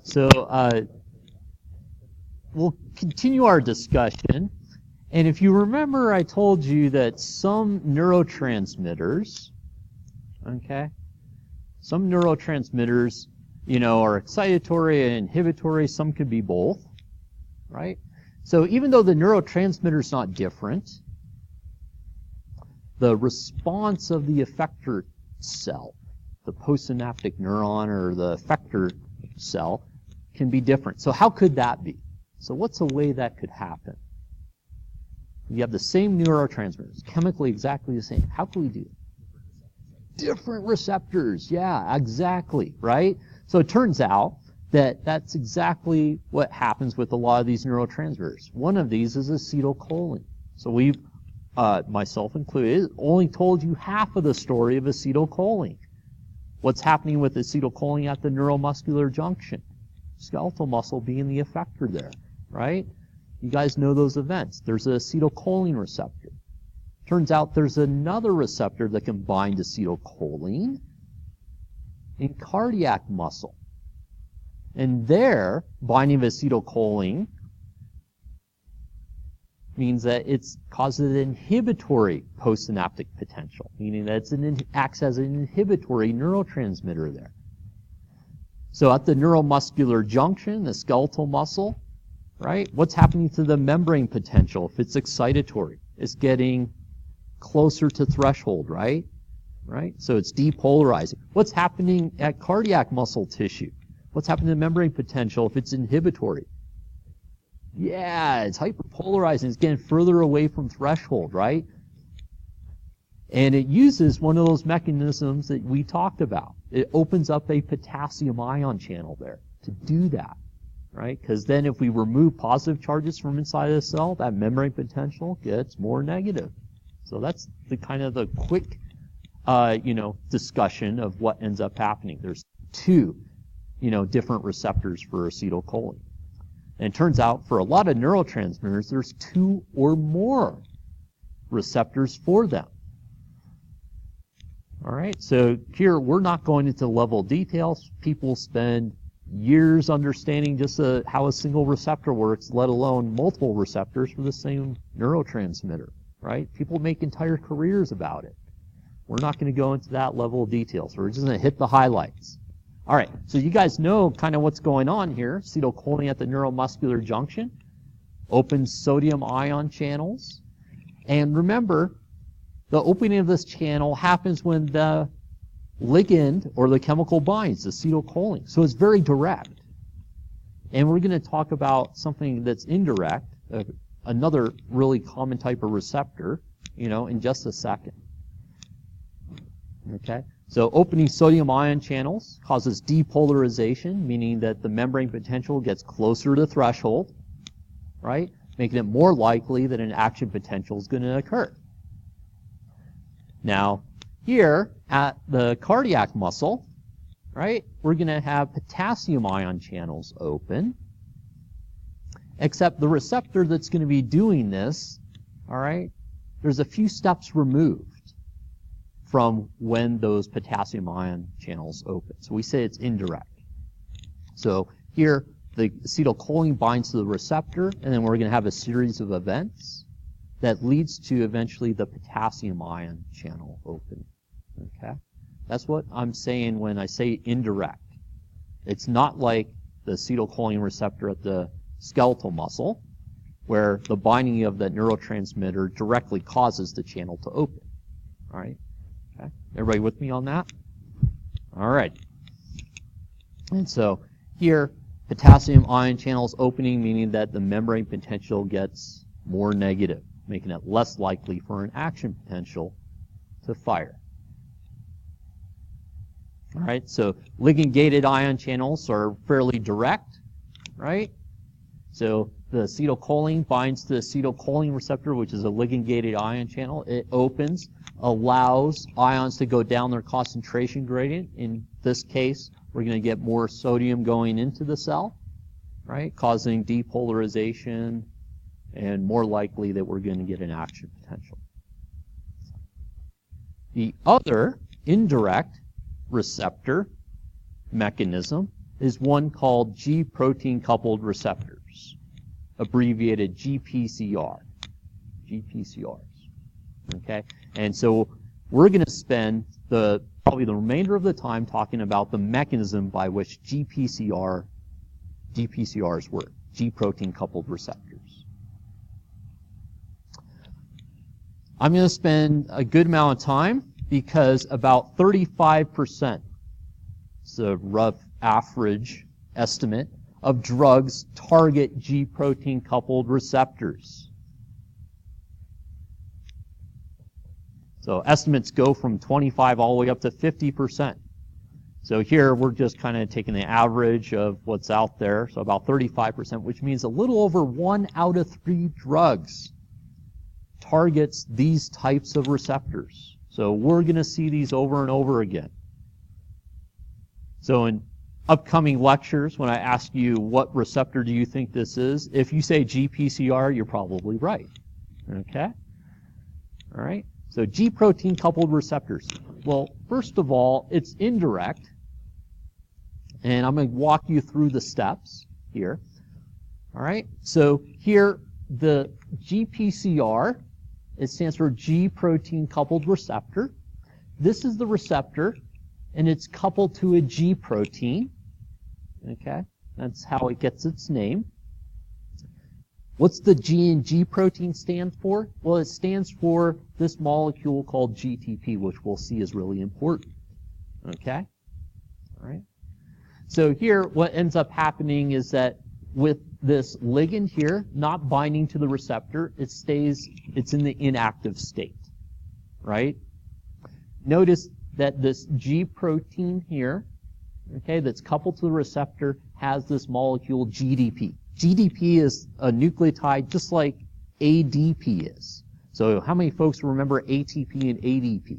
So we'll continue our discussion. And if you remember, I told you that some neurotransmitters, okay, some neurotransmitters, are excitatory and inhibitory. Some could be both, right? So even though the neurotransmitter is not different, the response of the effector cell, the postsynaptic neuron or the effector cell, can be different. So how could that be? So what's a way that could happen? You have the same neurotransmitters, chemically exactly the same. How can we do it? Different receptors. Yeah, exactly, right? So it turns out that that's exactly what happens with a lot of these neurotransmitters. One of these is acetylcholine. So we've, myself included, only told you half of the story of acetylcholine. What's happening with acetylcholine at the neuromuscular junction? Skeletal muscle being the effector there, right? You guys know those events. There's an acetylcholine receptor. Turns out there's another receptor that can bind acetylcholine in cardiac muscle. And there, binding of acetylcholine means that it causes an inhibitory postsynaptic potential, meaning that it acts as an inhibitory neurotransmitter there. So at the neuromuscular junction, the skeletal muscle, right, what's happening to the membrane potential if it's excitatory? It's getting closer to threshold, right? Right? So it's depolarizing. What's happening at cardiac muscle tissue? What's happening to the membrane potential if it's inhibitory? Yeah, it's hyperpolarizing. It's getting further away from threshold, right? And it uses one of those mechanisms that we talked about. It opens up a potassium ion channel there to do that, right? Because then if we remove positive charges from inside of the cell, that membrane potential gets more negative. So that's the kind of the quick, discussion of what ends up happening. There's two, different receptors for acetylcholine. And it turns out for a lot of neurotransmitters, there's two or more receptors for them. All right, so here we're not going into level details. People spend years understanding just how a single receptor works, let alone multiple receptors for the same neurotransmitter, right? People make entire careers about it. We're not going to go into that level of detail, so we're just going to hit the highlights. All right, so you guys know kind of what's going on here. Acetylcholine at the neuromuscular junction opens sodium ion channels. And remember, the opening of this channel happens when the ligand or the chemical binds, acetylcholine. So it's very direct. And we're going to talk about something that's indirect, another really common type of receptor, in just a second. Okay? So opening sodium ion channels causes depolarization, meaning that the membrane potential gets closer to threshold, right? Making it more likely that an action potential is going to occur. Now, here at the cardiac muscle, right, we're going to have potassium ion channels open, except the receptor that's going to be doing this, all right, there's a few steps removed from when those potassium ion channels open. So we say it's indirect. So here, the acetylcholine binds to the receptor, and then we're going to have a series of events that leads to eventually the potassium ion channel opening. Okay? That's what I'm saying when I say indirect. It's not like the acetylcholine receptor at the skeletal muscle, where the binding of that neurotransmitter directly causes the channel to open. All right? Okay. Everybody with me on that? All right. And so here, potassium ion channels opening, meaning that the membrane potential gets more negative, making it less likely for an action potential to fire. All right, so ligand-gated ion channels are fairly direct, right? So the acetylcholine binds to the acetylcholine receptor, which is a ligand-gated ion channel. It opens, allows ions to go down their concentration gradient. In this case, we're going to get more sodium going into the cell, right, causing depolarization, and more likely that we're going to get an action potential. The other indirect receptor mechanism is one called G protein coupled receptors, abbreviated GPCR. GPCRs. Okay? And so we're going to spend probably the remainder of the time talking about the mechanism by which GPCRs work, G protein coupled receptors. I'm going to spend a good amount of time because about 35%, it's a rough average estimate, of drugs target G protein coupled receptors. So estimates go from 25 all the way up to 50%. So here we're just kind of taking the average of what's out there, so about 35%, which means a little over 1 out of 3 drugs targets these types of receptors. So we're going to see these over and over again. So in upcoming lectures, when I ask you what receptor do you think this is, if you say GPCR, you're probably right. Okay? All right? So G protein coupled receptors. Well, first of all, it's indirect. And I'm going to walk you through the steps here. All right? So here, the GPCR, it stands for G protein coupled receptor. This is the receptor, and it's coupled to a G protein. Okay? That's how it gets its name. What's the G and G protein stand for? Well, it stands for this molecule called GTP, which we'll see is really important. Okay? All right? So here, what ends up happening is that with this ligand here not binding to the receptor, it's in the inactive state. Right? Notice that this G protein here, okay, that's coupled to the receptor, has this molecule GDP. GDP is a nucleotide just like ADP is. So how many folks remember ATP and ADP?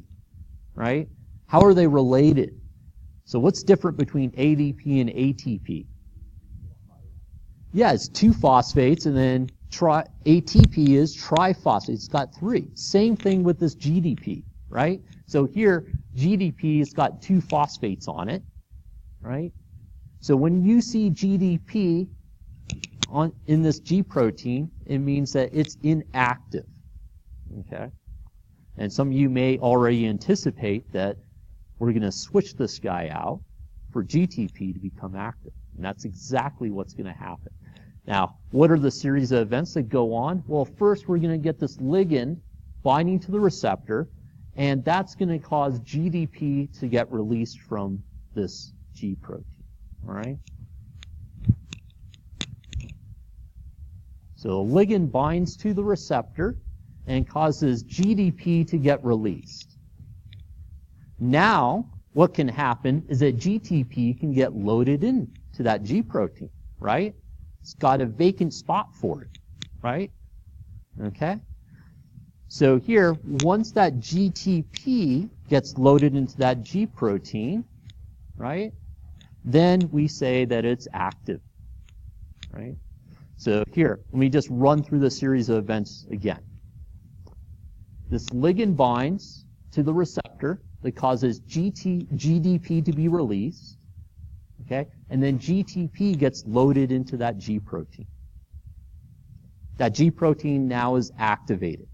Right? How are they related? So what's different between ADP and ATP? Yeah, it's 2 phosphates, and then ATP is triphosphate. It's got 3. Same thing with this GDP, right? So here, GDP has got 2 phosphates on it, right? So when you see GDP in this G protein, it means that it's inactive. Okay? And some of you may already anticipate that we're going to switch this guy out for GTP to become active. And that's exactly what's going to happen. Now, what are the series of events that go on? Well, first we're going to get this ligand binding to the receptor, and that's going to cause GDP to get released from this G protein. All right? So the ligand binds to the receptor and causes GDP to get released. Now, what can happen is that GTP can get loaded into that G protein, right? It's got a vacant spot for it, right? Okay? So here, once that GTP gets loaded into that G protein, right, then we say that it's active, right? So here, let me just run through the series of events again. This ligand binds to the receptor that causes GDP to be released, okay? And then GTP gets loaded into that G protein. That G protein now is activated.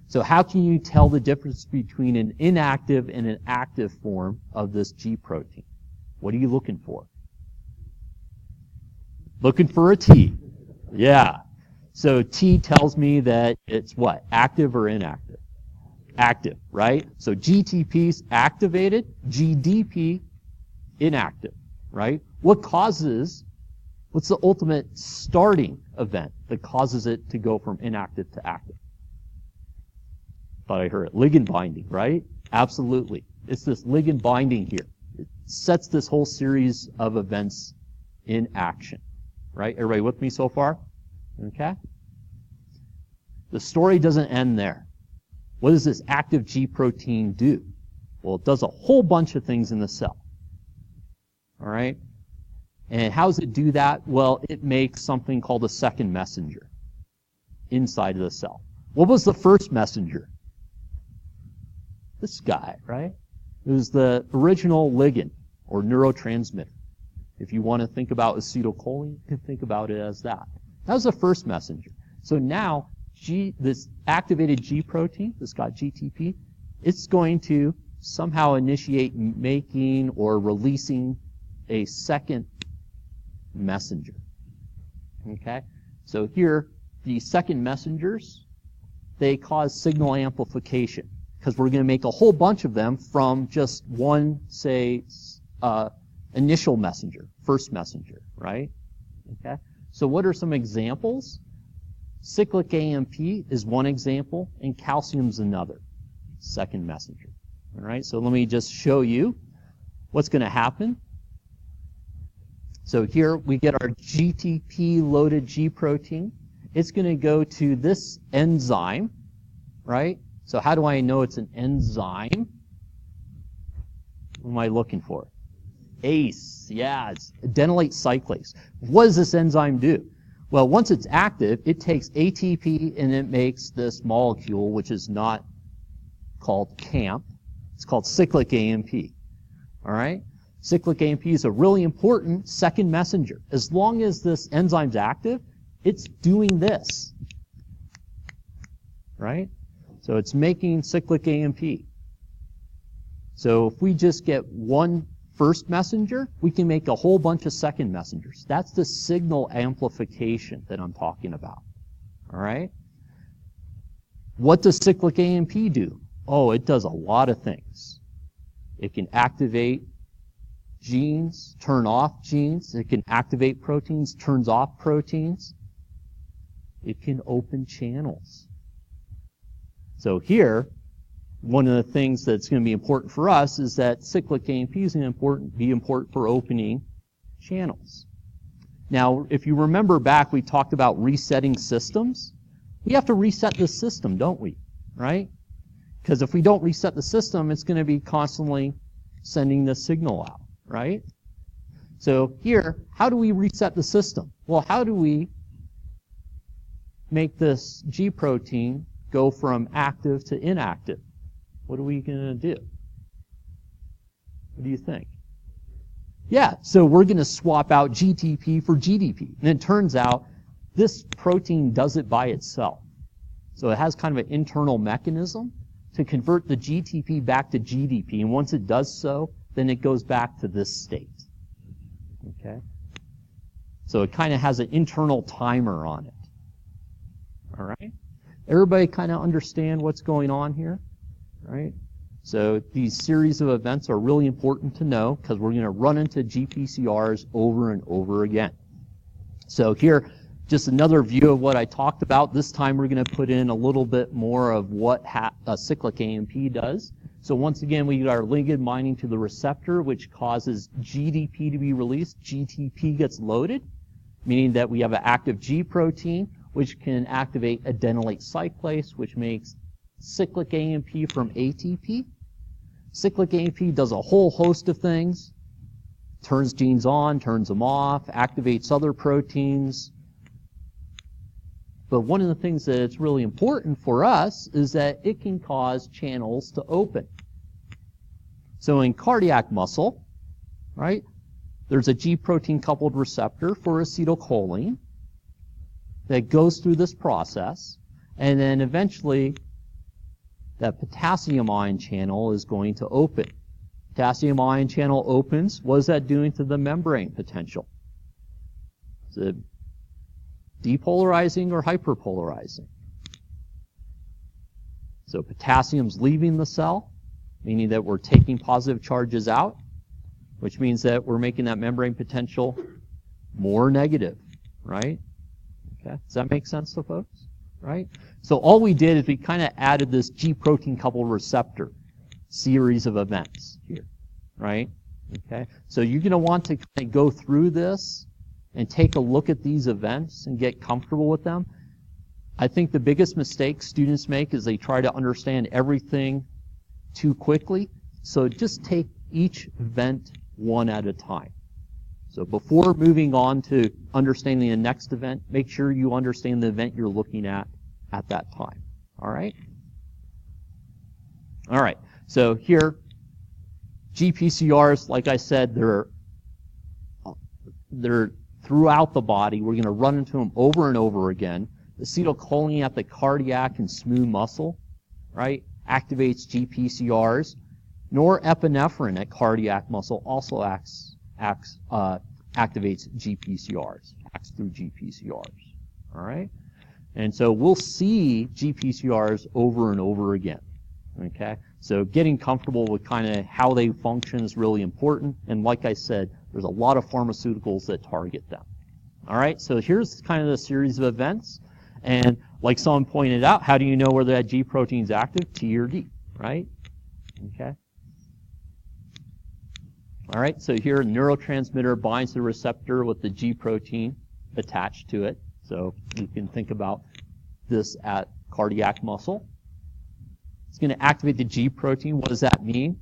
So how can you tell the difference between an inactive and an active form of this G protein? What are you looking for? Looking for a T. Yeah. So T tells me that it's what? Active or inactive? Active, right? So GTP's activated, GDP inactive, right? What's the ultimate starting event that causes it to go from inactive to active? Thought I heard it. Ligand binding, right? Absolutely. It's this ligand binding here. It sets this whole series of events in action, right? Everybody with me so far? Okay? The story doesn't end there. What does this active G protein do? Well, it does a whole bunch of things in the cell. All right? And how does it do that? Well, it makes something called a second messenger inside of the cell. What was the first messenger? This guy, right? It was the original ligand or neurotransmitter. If you want to think about acetylcholine, you can think about it as that. That was the first messenger. So now, this activated G protein, that's got GTP, it's going to somehow initiate making or releasing a second messenger. Okay? So here, the second messengers, they cause signal amplification because we're going to make a whole bunch of them from just one, say, initial messenger, first messenger, right? Okay? So what are some examples? Cyclic AMP is one example, and calcium's another, second messenger. All right, so let me just show you what's going to happen. So here we get our GTP-loaded G protein. It's going to go to this enzyme, right? So how do I know it's an enzyme? What am I looking for? ACE, yeah, it's adenylate cyclase. What does this enzyme do? Well, once it's active, it takes ATP and it makes this molecule, which is not called CAMP. It's called cyclic AMP. All right? Cyclic AMP is a really important second messenger. As long as this enzyme's active, it's doing this. Right? So it's making cyclic AMP. So if we just get one first messenger, we can make a whole bunch of second messengers. That's the signal amplification that I'm talking about. All right? What does cyclic AMP do? Oh, it does a lot of things. It can activate genes, turn off genes. It can activate proteins, turns off proteins. It can open channels. So here, one of the things that's going to be important for us is that cyclic AMP is going to be important for opening channels. Now, if you remember back, we talked about resetting systems. We have to reset the system, don't we? Right? Because if we don't reset the system, it's going to be constantly sending the signal out, right? So here, how do we reset the system? Well, how do we make this G protein go from active to inactive? What are we going to do? What do you think? Yeah, so we're going to swap out GTP for GDP. And it turns out this protein does it by itself. So it has kind of an internal mechanism to convert the GTP back to GDP. And once it does so, then it goes back to this state. Okay? So it kind of has an internal timer on it. All right? Everybody kind of understand what's going on here? Right? So these series of events are really important to know because we're going to run into GPCRs over and over again. So here, just another view of what I talked about. This time we're going to put in a little bit more of what cyclic AMP does. So once again, we get our ligand binding to the receptor, which causes GDP to be released. GTP gets loaded, meaning that we have an active G protein, which can activate adenylate cyclase, which makes cyclic AMP from ATP. Cyclic AMP does a whole host of things. Turns genes on, turns them off, activates other proteins. But one of the things that's really important for us is that it can cause channels to open. So in cardiac muscle, right, there's a G protein coupled receptor for acetylcholine that goes through this process, and then eventually that potassium ion channel is going to open. Potassium ion channel opens. What is that doing to the membrane potential? Is it depolarizing or hyperpolarizing? So potassium's leaving the cell, meaning that we're taking positive charges out, which means that we're making that membrane potential more negative, right? Okay, does that make sense to folks? Right? So all we did is we kind of added this G protein coupled receptor series of events here, right? Okay, so you're going to want to kind of go through this and take a look at these events and get comfortable with them. I think the biggest mistake students make is they try to understand everything too quickly. So just take each event one at a time. So before moving on to understanding the next event, make sure you understand the event you're looking at that time. All right? All right. So here, GPCRs, like I said, they're they're throughout the body. We're going to run into them over and over again. Acetylcholine at the cardiac and smooth muscle, right, activates GPCRs. Norepinephrine at cardiac muscle also activates GPCRs, acts through GPCRs. All right? And so we'll see GPCRs over and over again. Okay? So getting comfortable with kind of how they function is really important. And like I said, there's a lot of pharmaceuticals that target them. All right? So here's kind of the series of events. And like someone pointed out, how do you know whether that G protein is active? T or D, right? Okay. All right, so here a neurotransmitter binds the receptor with the G protein attached to it. So you can think about this at cardiac muscle. It's going to activate the G protein. What does that mean?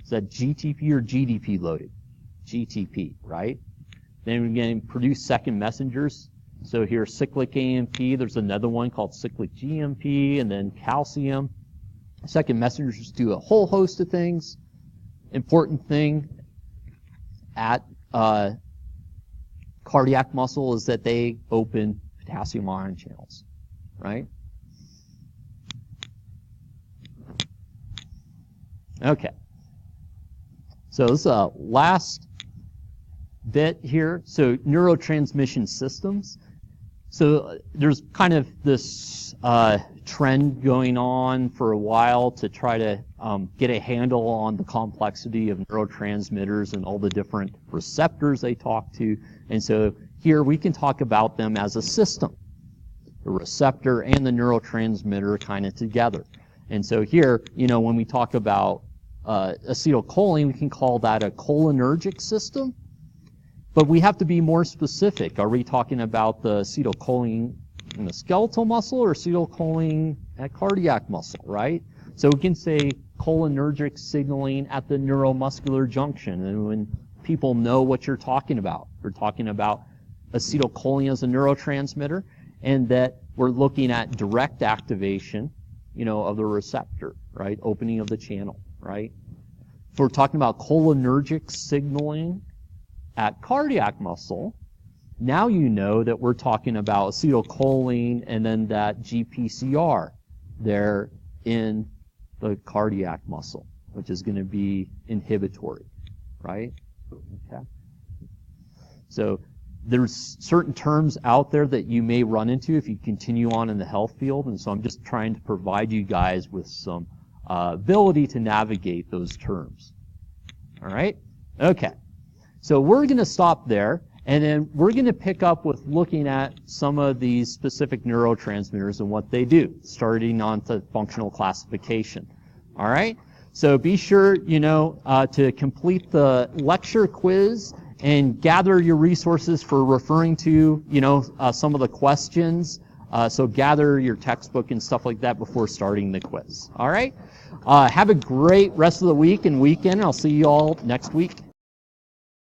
Is that GTP or GDP loaded? GTP, right? Then we're going to produce second messengers. So here, cyclic AMP. There's another one called cyclic GMP, and then calcium. Second messengers do a whole host of things. Important thing at cardiac muscle is that they open potassium ion channels, right? Okay. So this is a last bit here. So neurotransmission systems. So there's kind of this trend going on for a while to try to get a handle on the complexity of neurotransmitters and all the different receptors they talk to. And so here we can talk about them as a system, the receptor and the neurotransmitter kind of together. And so here, you know, when we talk about acetylcholine, we can call that a cholinergic system. But we have to be more specific. Are we talking about the acetylcholine in the skeletal muscle or acetylcholine at cardiac muscle, right? So we can say cholinergic signaling at the neuromuscular junction. And when people know what you're talking about acetylcholine as a neurotransmitter, and that we're looking at direct activation, you know, of the receptor, right? Opening of the channel, right? If we're talking about cholinergic signaling at cardiac muscle, now you know that we're talking about acetylcholine and then that GPCR there in the cardiac muscle, which is going to be inhibitory, right? Okay. So there's certain terms out there that you may run into if you continue on in the health field, and so I'm just trying to provide you guys with some ability to navigate those terms. All right? Okay. So we're going to stop there, and then we're going to pick up with looking at some of these specific neurotransmitters and what they do, starting on to functional classification. All right? So be sure, you know, to complete the lecture quiz and gather your resources for referring to, you know, some of the questions. So gather your textbook and stuff like that before starting the quiz. All right? Have a great rest of the week and weekend. I'll see you all next week.